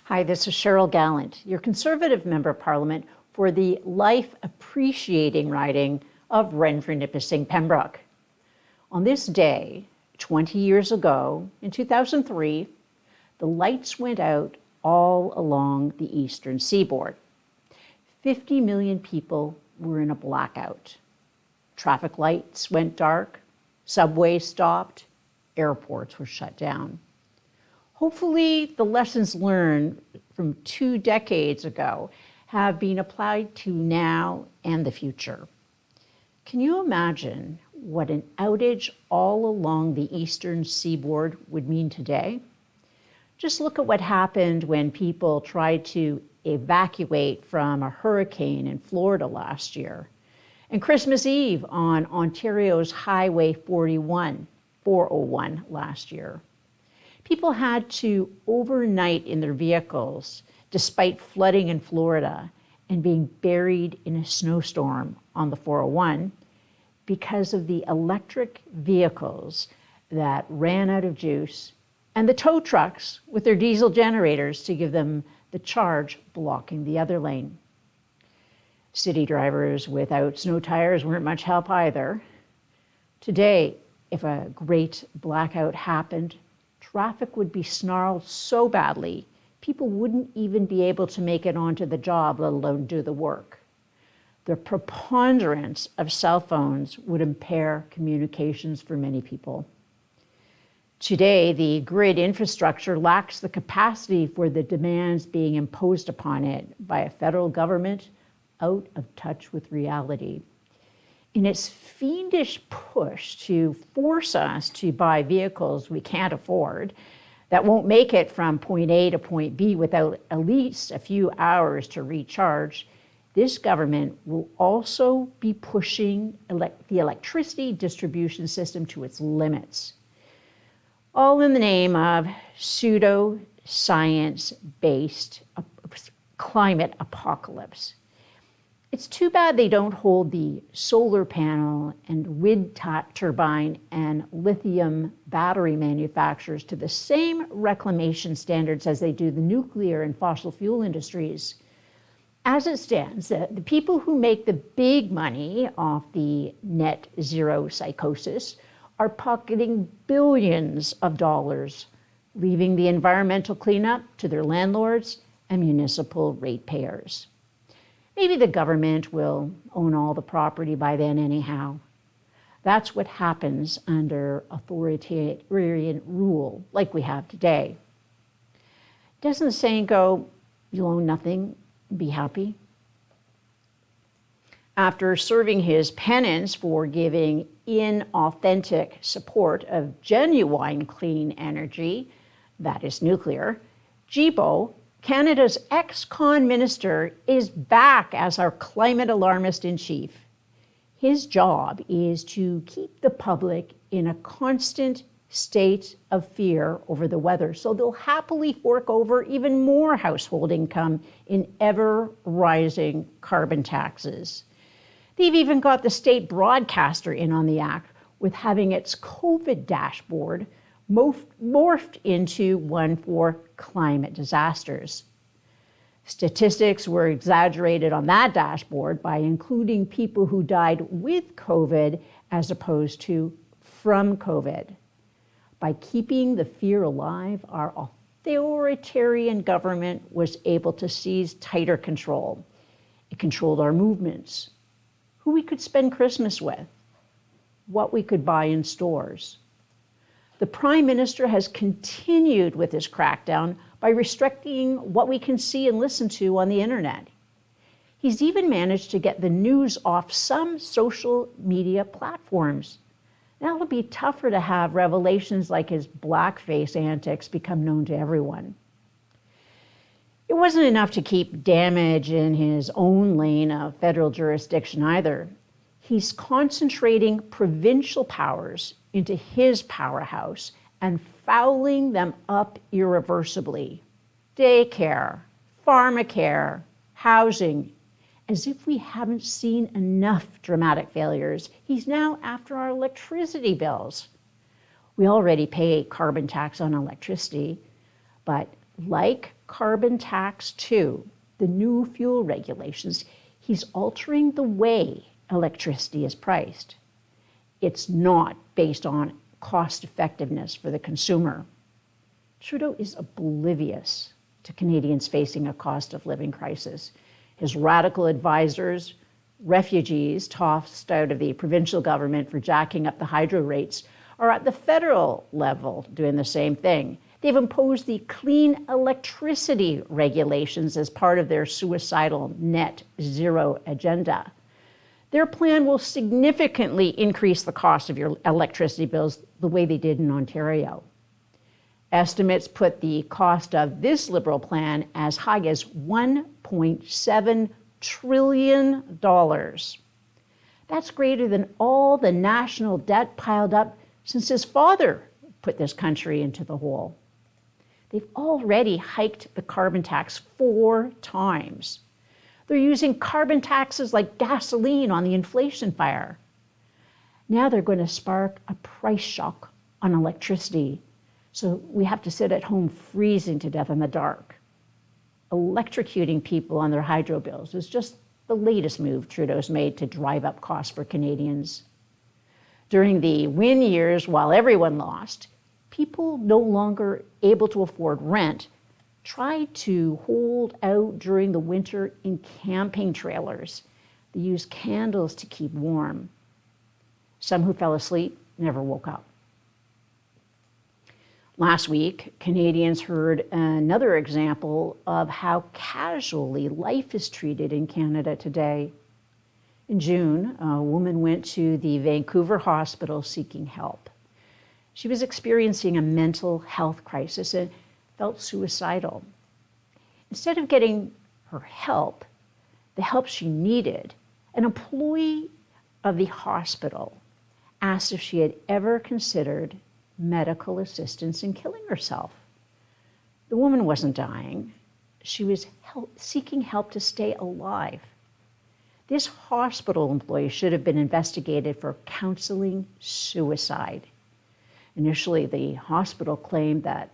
Hi, this is Cheryl Gallant, your Conservative Member of Parliament for the Life Appreciating riding of Renfrew-Nipissing-Pembroke. On this day, 20 years ago, in 2003, the lights went out all along the eastern seaboard. 50 million people were in a blackout. Traffic lights went dark, subways stopped, airports were shut down. Hopefully, the lessons learned from 2 decades ago have been applied to now and the future. Can you imagine what an outage all along the eastern seaboard would mean today? Just look at what happened when people tried to evacuate from a hurricane in Florida last year, and Christmas Eve on Ontario's Highway 401 last year. People had to overnight in their vehicles despite flooding in Florida and being buried in a snowstorm on the 401 because of the electric vehicles that ran out of juice and the tow trucks with their diesel generators to give them the charge blocking the other lane. City drivers without snow tires weren't much help either. Today, if a great blackout happened, traffic would be snarled so badly, people wouldn't even be able to make it onto the job, let alone do the work. The preponderance of cell phones would impair communications for many people. Today, the grid infrastructure lacks the capacity for the demands being imposed upon it by a federal government out of touch with reality. In its fiendish push to force us to buy vehicles we can't afford, that won't make it from point A to point B without at least a few hours to recharge, this government will also be pushing the electricity distribution system to its limits, all in the name of pseudo-science-based climate apocalypse. It's too bad they don't hold the solar panel and wind turbine and lithium battery manufacturers to the same reclamation standards as they do the nuclear and fossil fuel industries. As it stands, the people who make the big money off the net zero psychosis are pocketing billions of dollars, leaving the environmental cleanup to their landlords and municipal ratepayers. Maybe the government will own all the property by then anyhow. That's what happens under authoritarian rule like we have today. Doesn't the saying go, you'll own nothing, be happy? After serving his penance for giving inauthentic support of genuine clean energy, that is nuclear, Jibo, Canada's ex-con minister, is back as our climate alarmist in chief. His job is to keep the public in a constant state of fear over the weather, so they'll happily fork over even more household income in ever-rising carbon taxes. They've even got the state broadcaster in on the act with having its COVID dashboard morphed into one for climate disasters. Statistics were exaggerated on that dashboard by including people who died with COVID as opposed to from COVID. By keeping the fear alive, our authoritarian government was able to seize tighter control. It controlled our movements, who we could spend Christmas with, what we could buy in stores. The Prime Minister has continued with his crackdown by restricting what we can see and listen to on the internet. He's even managed to get the news off some social media platforms. Now it'll be tougher to have revelations like his blackface antics become known to everyone. It wasn't enough to keep damage in his own lane of federal jurisdiction either. He's concentrating provincial powers into his powerhouse and fouling them up irreversibly. Daycare, pharmacare, housing. As if we haven't seen enough dramatic failures, he's now after our electricity bills. We already pay a carbon tax on electricity, but like carbon tax 2, the new fuel regulations, he's altering the way electricity is priced. It's not based on cost effectiveness for the consumer. Trudeau is oblivious to Canadians facing a cost of living crisis. His radical advisors, refugees tossed out of the provincial government for jacking up the hydro rates, are at the federal level doing the same thing. They've imposed the clean electricity regulations as part of their suicidal net zero agenda. Their plan will significantly increase the cost of your electricity bills the way they did in Ontario. Estimates put the cost of this Liberal plan as high as $1.7 trillion. That's greater than all the national debt piled up since his father put this country into the hole. They've already hiked the carbon tax 4 times. They're using carbon taxes like gasoline on the inflation fire. Now they're going to spark a price shock on electricity, so we have to sit at home freezing to death in the dark. Electrocuting people on their hydro bills is just the latest move Trudeau's made to drive up costs for Canadians. During the win years, while everyone lost, people no longer able to afford rent tried to hold out during the winter in camping trailers. They used candles to keep warm. Some who fell asleep never woke up. Last week, Canadians heard another example of how casually life is treated in Canada today. In June, a woman went to the Vancouver hospital seeking help. She was experiencing a mental health crisis and felt suicidal. Instead of getting her help, the help she needed, an employee of the hospital asked if she had ever considered medical assistance in killing herself. The woman wasn't dying. She was seeking help to stay alive. This hospital employee should have been investigated for counseling suicide. Initially, the hospital claimed that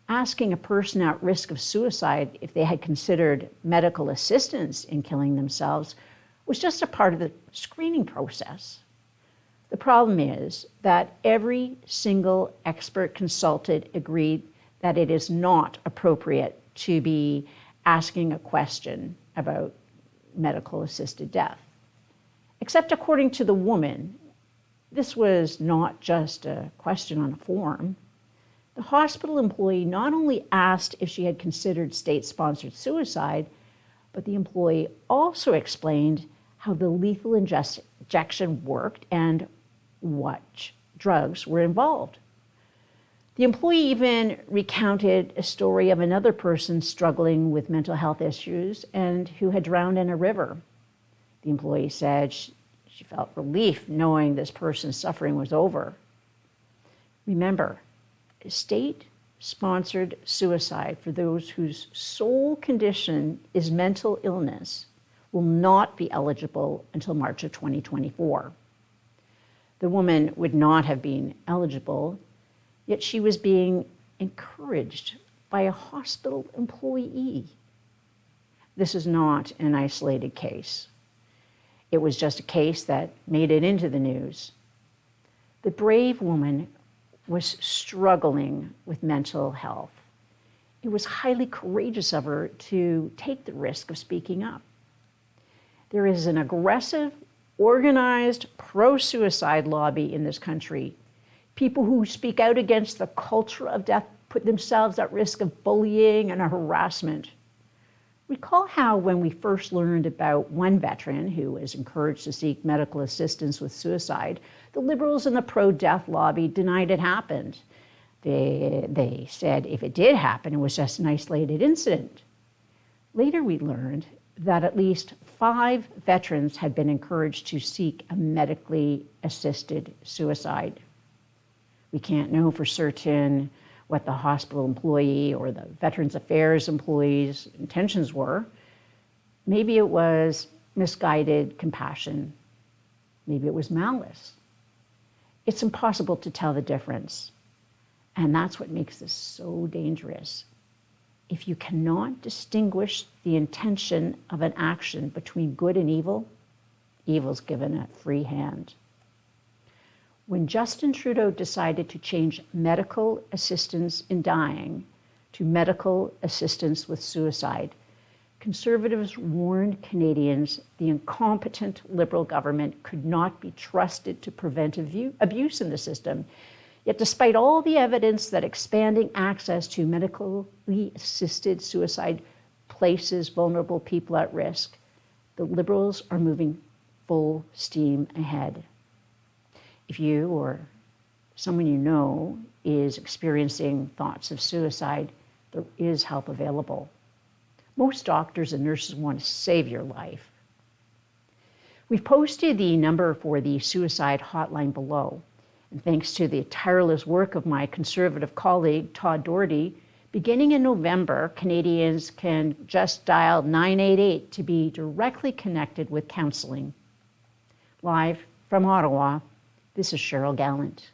asking a person at risk of suicide if they had considered medical assistance in killing themselves was just a part of the screening process. The problem is that every single expert consulted agreed that it is not appropriate to be asking a question about medical assisted death. Except according to the woman, this was not just a question on a form. The hospital employee not only asked if she had considered state-sponsored suicide, but the employee also explained how the lethal injection worked and what drugs were involved. The employee even recounted a story of another person struggling with mental health issues and who had drowned in a river. The employee said she felt relief knowing this person's suffering was over. Remember, state-sponsored suicide for those whose sole condition is mental illness will not be eligible until March of 2024. The woman would not have been eligible, yet she was being encouraged by a hospital employee. This is not an isolated case. It was just a case that made it into the news. The brave woman was struggling with mental health. It was highly courageous of her to take the risk of speaking up. There is an aggressive, organized, pro-suicide lobby in this country. People who speak out against the culture of death put themselves at risk of bullying and harassment. Recall how when we first learned about one veteran who was encouraged to seek medical assistance with suicide, the Liberals and the pro-death lobby denied it happened. They said if it did happen, it was just an isolated incident. Later we learned that at least 5 veterans had been encouraged to seek a medically assisted suicide. We can't know for certain what the hospital employee or the Veterans Affairs employee's intentions were. Maybe it was misguided compassion. Maybe it was malice. It's impossible to tell the difference. And that's what makes this so dangerous. If you cannot distinguish the intention of an action between good and evil, evil's given a free hand. When Justin Trudeau decided to change medical assistance in dying to medical assistance with suicide, Conservatives warned Canadians the incompetent Liberal government could not be trusted to prevent abuse in the system. Yet despite all the evidence that expanding access to medically assisted suicide places vulnerable people at risk, the Liberals are moving full steam ahead. If you or someone you know is experiencing thoughts of suicide, there is help available. Most doctors and nurses want to save your life. We've posted the number for the suicide hotline below. And thanks to the tireless work of my Conservative colleague, Todd Doherty, beginning in November, Canadians can just dial 988 to be directly connected with counseling. Live from Ottawa, this is Cheryl Gallant.